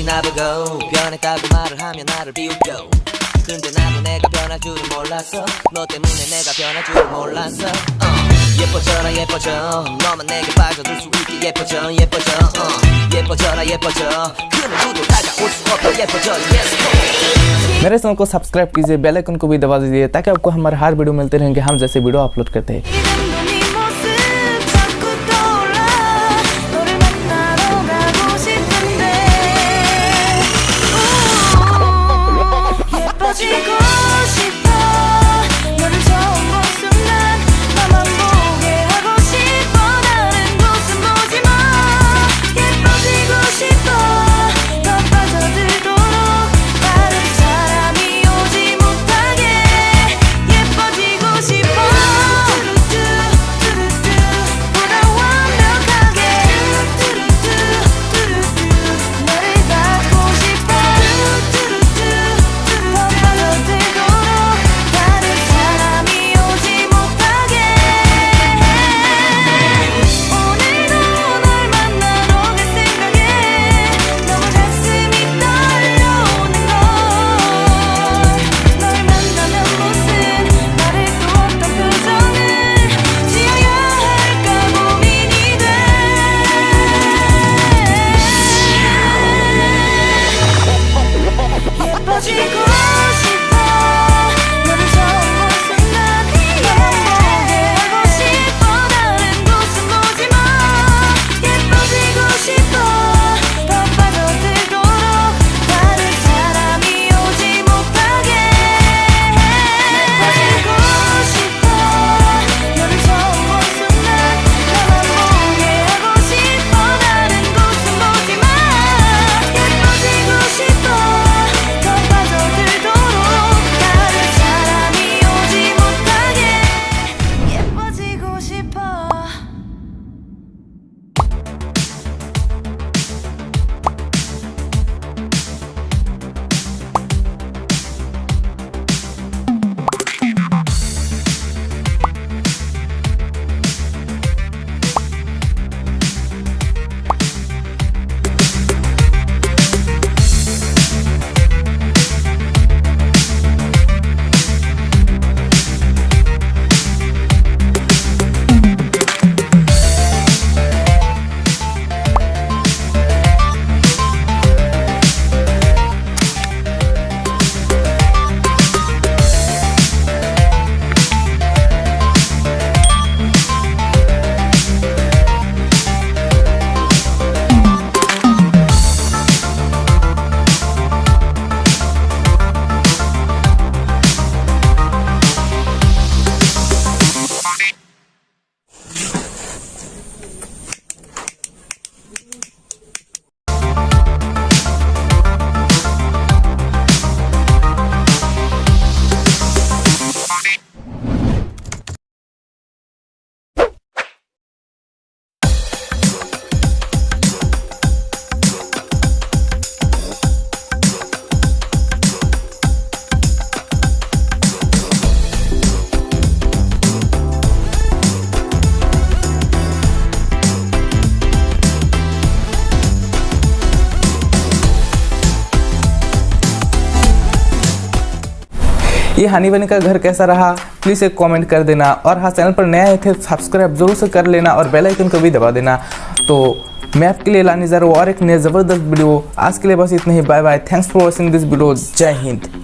나보고 변했다고 말을 하면 나를 비웃겨. 근데 나도 내가 변할 줄은 몰랐어. 너 때문에 내가 변할 줄은 몰랐어. 예뻐져라 예뻐져. 너만 내게 빠져들 수 있게 예뻐져 예뻐져. 예뻐져라 예뻐져. 그 누구도 다가올 수 없게 예뻐져. Yes. मेरे चैनल को सब्सक्राइब कीजिए, बेल आइकन को भी दबा दीजिए, ताकि आपको हमारे हर वीडियो मिलते रहेंगे हम जैसे वीडियो अपलोड करते हैं। ये हनी बनी का घर कैसा रहा प्लीज़ एक कमेंट कर देना। और हाँ, चैनल पर नया आए थे सब्सक्राइब जरूर से कर लेना और बेल आइकन को भी दबा देना। तो मैं आपके लिए लाने जा रहा हूँ और एक नया ज़बरदस्त वीडियो। आज के लिए बस इतना ही। Bye bye, thanks for watching this video. जय हिंद।